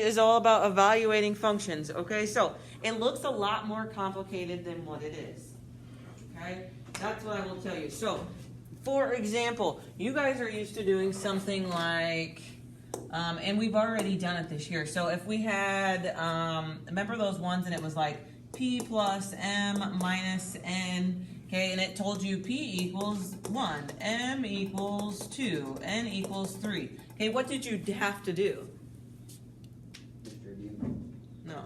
is all about evaluating functions, okay? So it looks a lot more complicated than what it is, okay? That's what I will tell you. So, for example, you guys are used to doing something like, and we've already done it this year. So if we had, remember those ones and it was like P plus M minus N, okay, and it told you P equals 1, M equals 2, N equals 3. Okay, what did you have to do? No.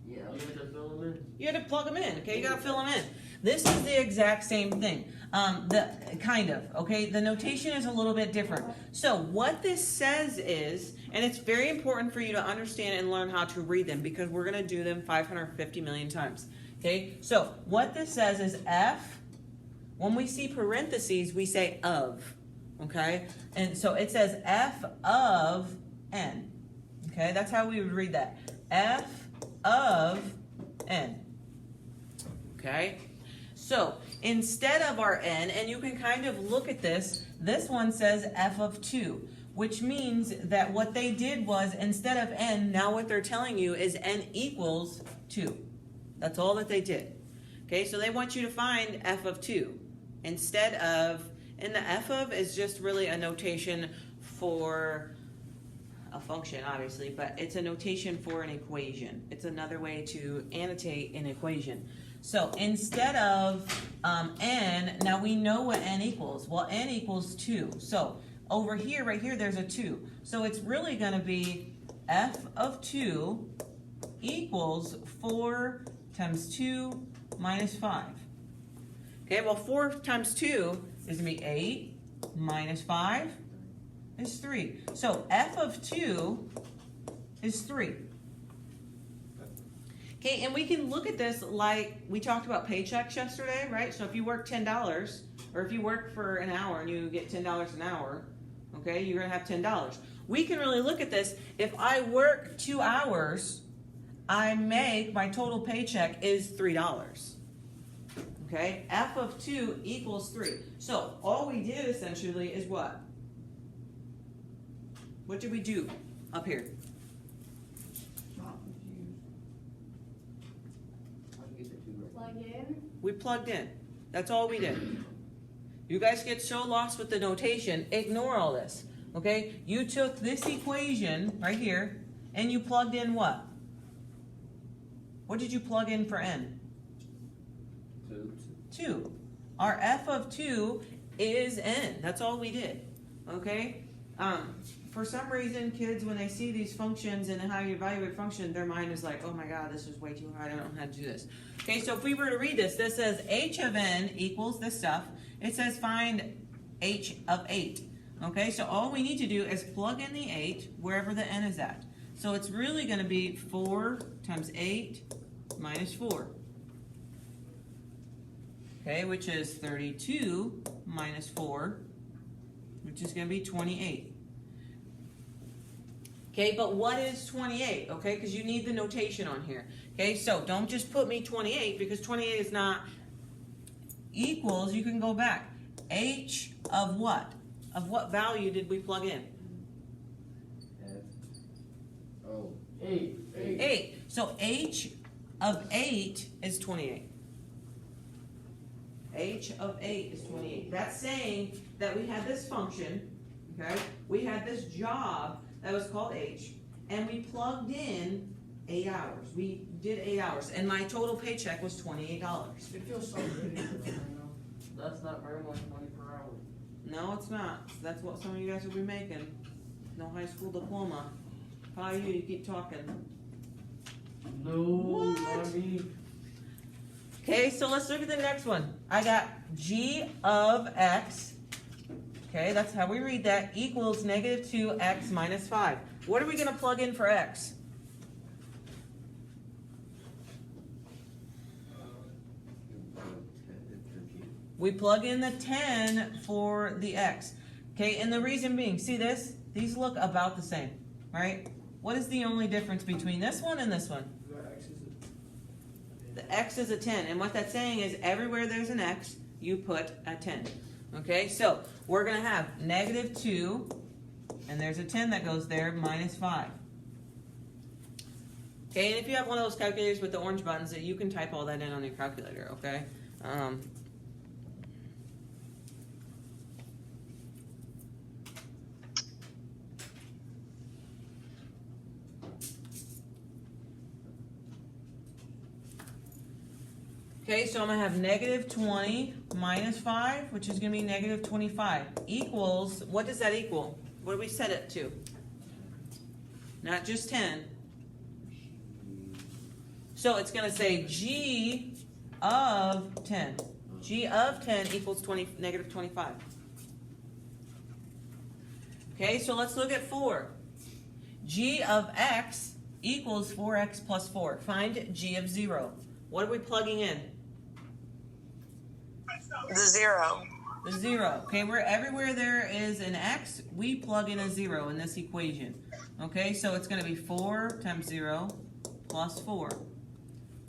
Yeah, you had to fill them in. You had to plug them in, okay? You gotta fill them in. This is the exact same thing. Okay? The notation is a little bit different. So what this says is, and it's very important for you to understand and learn how to read them because we're gonna do them 550 million times, okay? So what this says is F, when we see parentheses, we say of, okay? And so it says F of N, okay? That's how we would read that. F of N, okay? So instead of our N, and you can kind of look at this one says F of 2, which means that what they did was instead of N, now what they're telling you is N equals 2. That's all that they did. Okay, so they want you to find F of 2 instead of, and the F of is just really a notation for a function, obviously, but it's a notation for an equation. It's another way to annotate an equation. So instead of N, now we know what N equals. Well, N equals 2. So over here, right here, there's a 2. So it's really going to be F of 2 equals 4 times 2 minus 5. Okay, well, 4 times 2 is going to be 8 minus 5 is 3. So F of 2 is 3. Okay, and we can look at this like we talked about paychecks yesterday, right? So if you work $10, or if you work for an hour and you get $10 an hour, okay, you're gonna have $10. We can really look at this. If I work 2 hours, my total paycheck is $3. Okay, F of 2 equals 3. So all we did essentially is what? What did we do up here? Plug in. We plugged in. That's all we did. You guys get so lost with the notation, ignore all this. Okay? You took this equation right here and you plugged in what? What did you plug in for N? 2. Our F of 2 is N. That's all we did. Okay? For some reason, kids, when they see these functions and how you evaluate function, their mind is like, oh my God, this is way too hard. I don't know how to do this. Okay, so if we were to read this, this says H of N equals this stuff. It says find H of 8. Okay, so all we need to do is plug in the 8 wherever the N is at. So it's really going to be 4 times 8 minus 4. Okay, which is 32 minus 4, which is going to be 28. Okay, but what is 28? Okay, because you need the notation on here. Okay, so don't just put me 28 because 28 is not equals. You can go back. H of what? Of what value did we plug in? 8. 8. So H of 8 is 28. H of 8 is 28. That's saying that we had this function, okay? We had this job that was called H, and we plugged in 8 hours. We did 8 hours, and my total paycheck was $28. It feels so good. That's not very much money per hour. No, it's not. That's what some of you guys will be making. No high school diploma. Probably you keep talking. No, What? not me. Okay, so let's look at the next one. I got G of X. Okay, that's how we read that. Equals negative 2x minus 5. What are we going to plug in for x? We plug in the 10 for the x. Okay, and the reason being, see this? These look about the same, right? What is the only difference between this one and this one? The x is a 10, and what that's saying is everywhere there's an x, you put a 10. Okay, so we're going to have negative 2, and there's a 10 that goes there, minus 5. Okay, and if you have one of those calculators with the orange buttons, you can type all that in on your calculator, okay? Okay, so I'm going to have negative 20 minus 5, which is going to be negative 25, equals, what does that equal? What do we set it to? Not just 10. So it's going to say G of 10. G of 10 equals negative 25. Okay, so let's look at 4. G of x equals 4x plus 4. Find G of 0. What are we plugging in? The 0. The 0. Okay, everywhere there is an x, we plug in a 0 in this equation. Okay, so it's going to be 4 times 0 plus 4.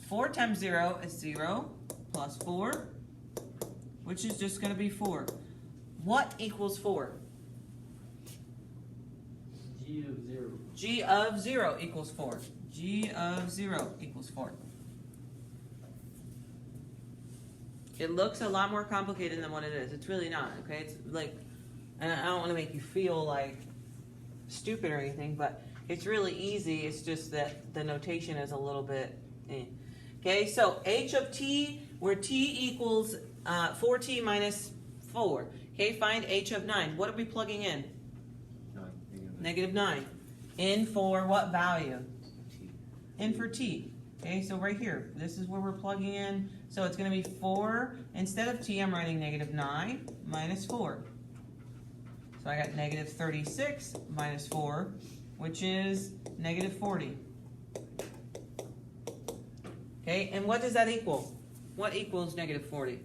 4 times 0 is 0 plus 4, which is just going to be 4. What equals 4? G of 0. G of 0 equals 4. G of 0 equals 4. It looks a lot more complicated than what it is. It's really not, okay? It's like, and I don't want to make you feel like stupid or anything, but it's really easy. It's just that the notation is a little bit, Okay, so h of t, where t equals 4t minus 4. Okay, find h of 9. What are we plugging in? Negative 9. In for what value? In for t. Okay, so right here, this is where we're plugging in. So it's going to be 4. Instead of t, I'm writing negative 9 minus 4. So I got negative 36 minus 4, which is negative 40. Okay, and what does that equal? What equals negative 40?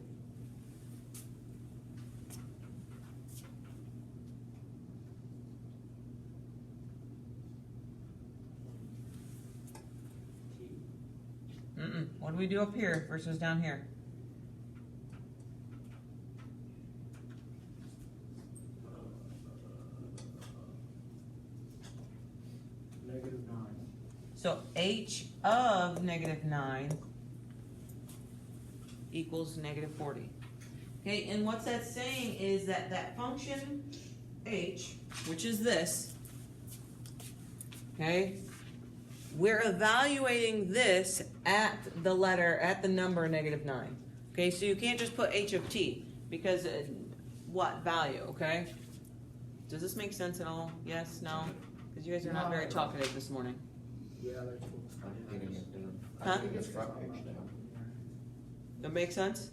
What do we do up here versus down here? Negative 9. So h of negative 9 equals negative 40. Okay, and what's that saying is that that function h, which is this, okay, we're evaluating this at the number negative 9. Okay, so you can't just put h of t, because what value, okay? Does this make sense at all? Yes, no? Because you guys are not very talkative this morning. Yeah, that's cool. Huh? think it's front page down. That make sense?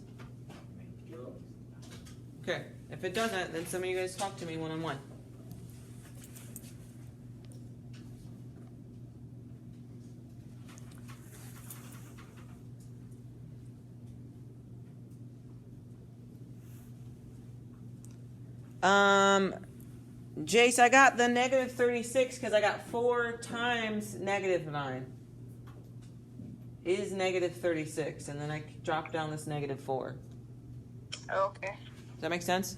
Okay, if it doesn't, then some of you guys talk to me one-on-one. Jace, I got the negative 36 because I got 4 times negative 9 is negative 36, and then I drop down this negative 4. Okay. Does that make sense?